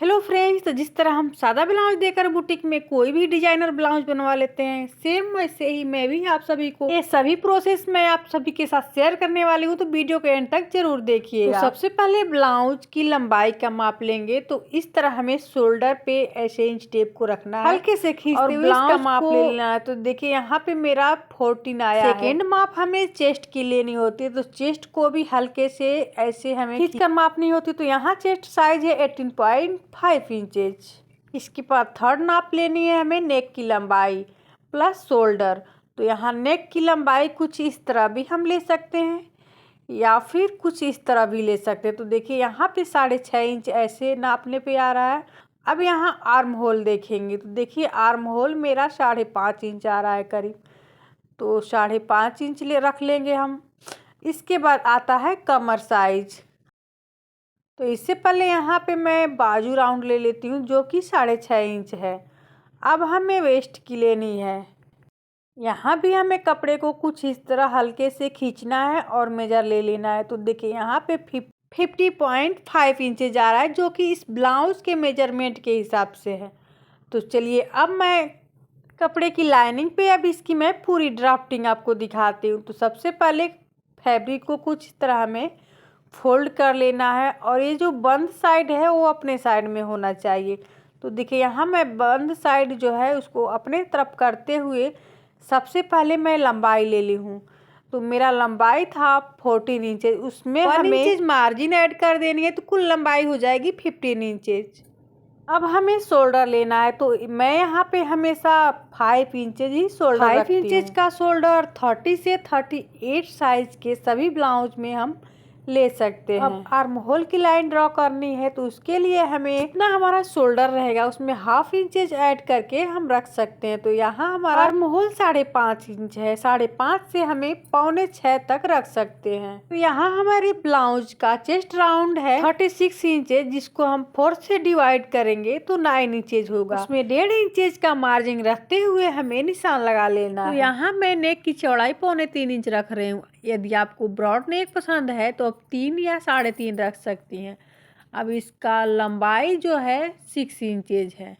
Hello friends, तो जिस तरह हम सादा ब्लाउज देकर बुटीक में कोई भी डिजाइनर ब्लाउज बनवा लेते हैं, सेम वैसे ही मैं भी आप सभी को ये सभी प्रोसेस मैं आप सभी के साथ शेयर करने वाली हूँ। तो वीडियो के एंड तक जरूर देखिएगा। तो सबसे पहले ब्लाउज की लंबाई का माप लेंगे। तो इस तरह हमें शोल्डर पे ऐसे इंच टेप को रखना है, हल्के से खींचते हुए इसका माप ले लेना है। तो देखिए यहाँ पे मेरा 14 आया है। सेकेंड माप हमें चेस्ट की लेनी होती है, तो चेस्ट को भी हल्के से ऐसे हमें खींच कर मापनी होती है। तो यहाँ चेस्ट साइज है 18.5 इंचेज। इसके बाद थर्ड नाप लेनी है हमें नेक की लंबाई प्लस शोल्डर। तो यहाँ नेक की लंबाई कुछ इस तरह भी हम ले सकते हैं या फिर कुछ इस तरह भी ले सकते हैं। तो देखिए यहाँ पे 6.5 इंच ऐसे नापने पे आ रहा है। अब यहाँ आर्म होल देखेंगे। तो देखिए आर्म होल मेरा 5.5 इंच आ रहा है करीब। तो 5.5 इंच ले रख लेंगे हम। इसके बाद आता है कमर साइज। तो इससे पहले यहाँ पे मैं बाजू राउंड ले लेती हूँ जो कि 6.5 इंच है। अब हमें वेस्ट की लेनी है। यहाँ भी हमें कपड़े को कुछ इस तरह हल्के से खींचना है और मेजर ले लेना है। तो देखिए यहाँ पे 50.5 इंचेज आ रहा है जो कि इस ब्लाउज के मेजरमेंट के हिसाब से है। तो चलिए अब मैं कपड़े की लाइनिंग पे अब इसकी मैं पूरी ड्राफ्टिंग आपको दिखाती हूँ। तो सबसे पहले फैब्रिक को कुछ इस तरह हमें फोल्ड कर लेना है और ये जो बंद साइड है वो अपने साइड में होना चाहिए। तो देखिए यहाँ मैं बंद साइड जो है उसको अपने तरफ करते हुए सबसे पहले मैं लंबाई ले ली हूँ। तो मेरा लंबाई था 14 इंचेज, उसमें हमें इंचेज मार्जिन ऐड कर देनी है। तो कुल लंबाई हो जाएगी 15 इंचेज। अब हमें शोल्डर लेना है। तो मैं यहाँ पे हमेशा 5 इंचेज ही शोल्डर रखती हूँ। 5 इंचेज का शोल्डर 30 से 38 साइज के सभी ब्लाउज में हम ले सकते हैं। अब आर्म होल की लाइन ड्रॉ करनी है। तो उसके लिए हमें इतना हमारा शोल्डर रहेगा उसमें हाफ इंचेज ऐड करके हम रख सकते हैं। तो यहाँ हमारा आर्म होल 5.5 इंच है। 5.5 से हमें 5.25 तक रख सकते हैं। तो यहाँ हमारे ब्लाउज का चेस्ट राउंड है 36 इंचेज, जिसको हम 4 से डिवाइड करेंगे तो 9 इंचेज होगा। उसमें 1.5 इंचेज का मार्जिन रखते हुए हमें निशान लगा लेना है। तो यहाँ मैं नेक की चौड़ाई 3.25 इंच रख रही हूँ। यदि आपको ब्रॉड नेक पसंद है तो आप 3 या 3.5 रख सकती हैं। अब इसका लंबाई जो है 6 इंचेज है।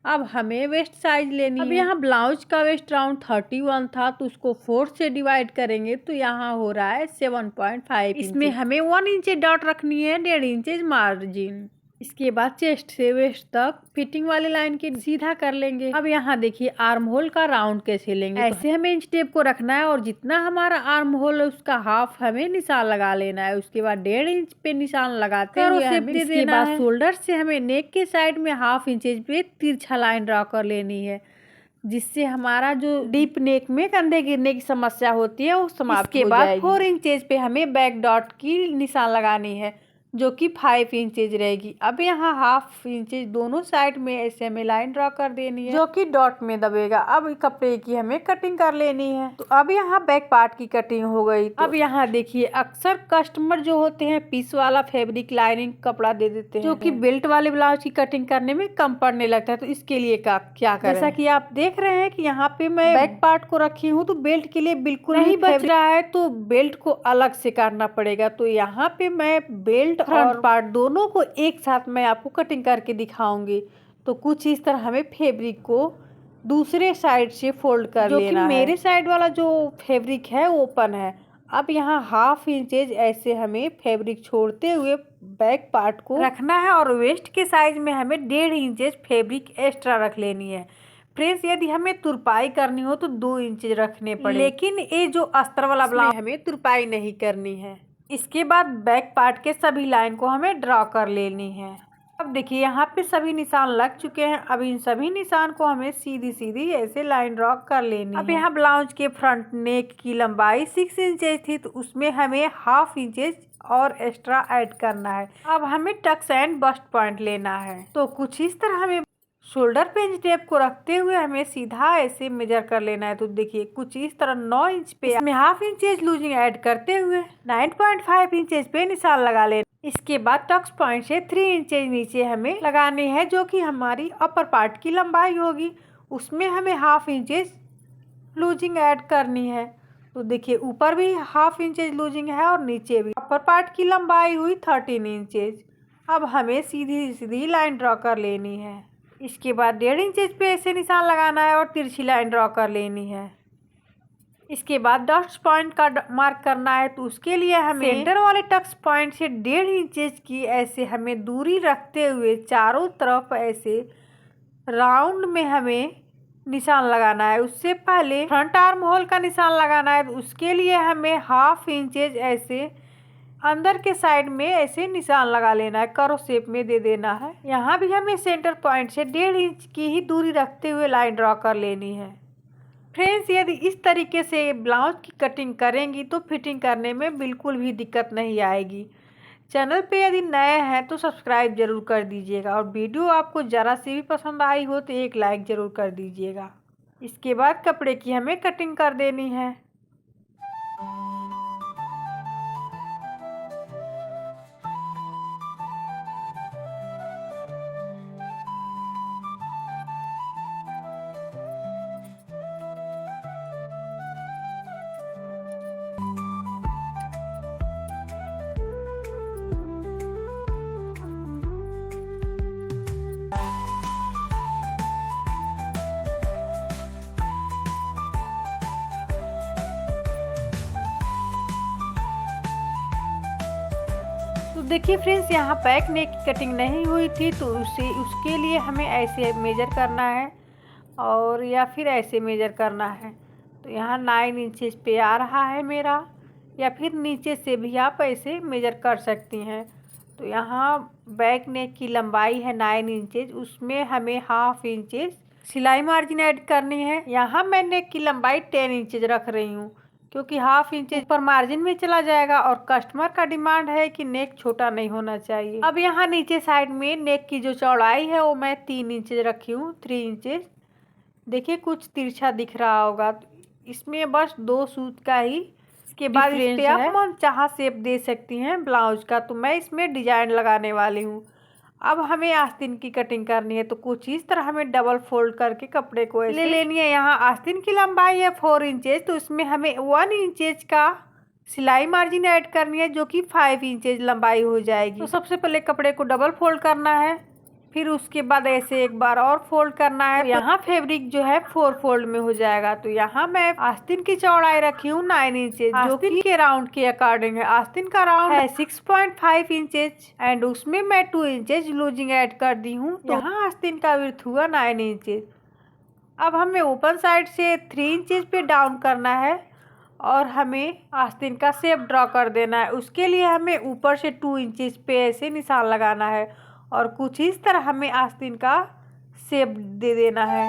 अब हमें वेस्ट साइज लेनी है। अब यहाँ ब्लाउज का वेस्ट राउंड 31 था, तो उसको 4 से डिवाइड करेंगे तो यहाँ हो रहा है 7.5। इसमें हमें 1 इंच डॉट रखनी है, 1.5 इंचेज मार्जिन। इसके बाद चेस्ट से वेस्ट तक फिटिंग वाली लाइन की सीधा कर लेंगे। अब यहाँ देखिए आर्म होल का राउंड कैसे लेंगे। ऐसे हमें इंच टेप को रखना है और जितना हमारा आर्म होल है उसका हाफ हमें निशान लगा लेना है। उसके बाद 1.5 इंच पे निशान लगाते हुए हमें इसके बाद शोल्डर से हमें नेक के साइड में हाफ इंचेज पे तिरछा लाइन ड्रॉ कर लेनी है, जिससे हमारा जो डीप नेक में कंधे गिरने की समस्या होती है वो समाप्त हो जाएगी। इसके बाद 4 इंचेज पे हमें बैक डॉट की निशान लगानी है जो कि 5 इंचेज रहेगी। अब यहाँ हाफ इंचेज दोनों साइड में ऐसे हमें लाइन ड्रॉ कर देनी है जो कि डॉट में दबेगा। अब कपड़े की हमें कटिंग कर लेनी है। तो अब यहाँ बैक पार्ट की कटिंग हो गई। तो अब यहाँ देखिए अक्सर कस्टमर जो होते हैं पीस वाला फैब्रिक लाइनिंग कपड़ा दे देते हैं जो कि बेल्ट वाले ब्लाउज की कटिंग करने में कम पड़ने लगता है। तो इसके लिए क्या करें? जैसा कि आप देख रहे हैं कि यहाँ पे मैं बैक पार्ट को रखी हूँ, तो बेल्ट के लिए बिल्कुल नहीं बच रहा है, तो बेल्ट को अलग से काटना पड़ेगा। तो यहाँ पे मैं बेल्ट फ्रंट पार्ट दोनों को एक साथ मैं आपको कटिंग करके दिखाऊंगी। तो कुछ इस तरह हमें फैब्रिक को दूसरे साइड से फोल्ड कर लेना है। मेरे साइड वाला जो फैब्रिक है ओपन है। अब यहाँ हाफ इंचेज ऐसे हमें फैब्रिक छोड़ते हुए बैक पार्ट को रखना है और वेस्ट के साइज में हमें 1.5 इंचेज फैब्रिक एक्स्ट्रा रख लेनी है। फ्रेंड्स, यदि हमें तुरपाई करनी हो तो 2 इंचेज रखने पड़े, लेकिन ये जो अस्तर वाला ब्लाउज हमें तुरपाई नहीं करनी है। इसके बाद बैक पार्ट के सभी लाइन को हमें ड्रॉ कर लेनी है। अब देखिए यहाँ पे सभी निशान लग चुके हैं। अब इन सभी निशान को हमें सीधी सीधी ऐसे लाइन ड्रॉ कर लेनी है। अब यहाँ ब्लाउज के फ्रंट नेक की लंबाई 6 इंचेज थी, तो उसमें हमें हाफ इंचेज और एक्स्ट्रा ऐड करना है। अब हमें टक्स एंड बस्ट पॉइंट लेना है। तो कुछ इस तरह हमें शोल्डर पे इंच टेप को रखते हुए हमें सीधा ऐसे मेजर कर लेना है। तो देखिए कुछ इस तरह 9 इंच पे इसमें हाफ इंचेज लूजिंग ऐड करते हुए 9.5 इंचेज पे निशान लगा लेना। इसके बाद टक्स पॉइंट से 3 इंचेज नीचे हमें लगानी है जो कि हमारी अपर पार्ट की लंबाई होगी। उसमें हमें हाफ इंचेज लूजिंग ऐड करनी है। तो देखिए ऊपर भी हाफ इंचेज लूजिंग है और नीचे भी। अपर पार्ट की लंबाई हुई 13 इंचेज। अब हमें सीधी सीधी लाइन ड्रॉ कर लेनी है। इसके बाद 1.5 इंच पे ऐसे निशान लगाना है और तिरछी लाइन ड्रॉ कर लेनी है। इसके बाद डस्ट पॉइंट का मार्क करना है, तो उसके लिए हमें सेंटर वाले टक्स पॉइंट से 1.5 इंच की ऐसे हमें दूरी रखते हुए चारों तरफ ऐसे राउंड में हमें निशान लगाना है। उससे पहले फ्रंट आर्म होल का निशान लगाना है, तो उसके लिए हमें 1/2 इंच ऐसे अंदर के साइड में ऐसे निशान लगा लेना है, करो शेप में दे देना है। यहाँ भी हमें सेंटर पॉइंट से 1.5 इंच की ही दूरी रखते हुए लाइन ड्रॉ कर लेनी है। फ्रेंड्स, यदि इस तरीके से ब्लाउज की कटिंग करेंगी तो फिटिंग करने में बिल्कुल भी दिक्कत नहीं आएगी। चैनल पे यदि नए हैं तो सब्सक्राइब जरूर कर दीजिएगा और वीडियो आपको ज़रा सी भी पसंद आई हो तो एक लाइक ज़रूर कर दीजिएगा। इसके बाद कपड़े की हमें कटिंग कर देनी है। तो देखिए फ्रेंड्स, यहाँ बैक नेक की कटिंग नहीं हुई थी, तो उसके लिए हमें ऐसे मेजर करना है और या फिर ऐसे मेजर करना है। तो यहाँ 9 इंचेस पे आ रहा है मेरा, या फिर नीचे से भी आप ऐसे मेजर कर सकती हैं। तो यहाँ बैक नेक की लंबाई है 9 इंचेस, उसमें हमें 1/2 इंचेस सिलाई मार्जिन ऐड करनी है। यहाँ मैं नेक की लंबाई 10 इंचेस रख रही हूँ, क्योंकि 1/2 इंच पर मार्जिन में चला जाएगा और कस्टमर का डिमांड है कि नेक छोटा नहीं होना चाहिए। अब यहाँ नीचे साइड में नेक की जो चौड़ाई है वो मैं 3 इंच रखी हूँ, 3 इंचेस। देखिए कुछ तिरछा दिख रहा होगा, इसमें बस 2 सूत का ही। इसके बाद इस पे आप मन चाहा शेप दे सकती हैं ब्लाउज का, तो मैं इसमें डिजाइन लगाने वाली हूँ। अब हमें आस्तीन की कटिंग करनी है, तो कुछ इस तरह हमें डबल फोल्ड करके कपड़े को ऐसे ले लेनी है। यहाँ आस्तीन की लंबाई है 4 इंचेस, तो इसमें हमें 1 इंचेस का सिलाई मार्जिन ऐड करनी है, जो कि 5 इंचेस लंबाई हो जाएगी। तो सबसे पहले कपड़े को डबल फोल्ड करना है, फिर उसके बाद ऐसे एक बार और फोल्ड करना है। तो यहाँ फैब्रिक जो है 4 फोल्ड में हो जाएगा। तो यहाँ मैं आस्तीन की चौड़ाई रखी हूँ 9 इंचेस, जो कि के राउंड के अकॉर्डिंग है। आस्तीन का राउंड है 6.5 इंचेस एंड उसमें मैं 2 इंचेस लूजिंग ऐड कर दी हूँ। तो यहाँ आस्तीन का विड्थ हुआ 9 इंचेस। अब हमें ओपन साइड से 3 इंचेस पे डाउन करना है और हमें आस्तीन का शेप ड्रॉ कर देना है। उसके लिए हमें ऊपर से 2 इंचेस पे ऐसे निशान लगाना है और कुछ इस तरह हमें आस्तीन का शेप दे देना है।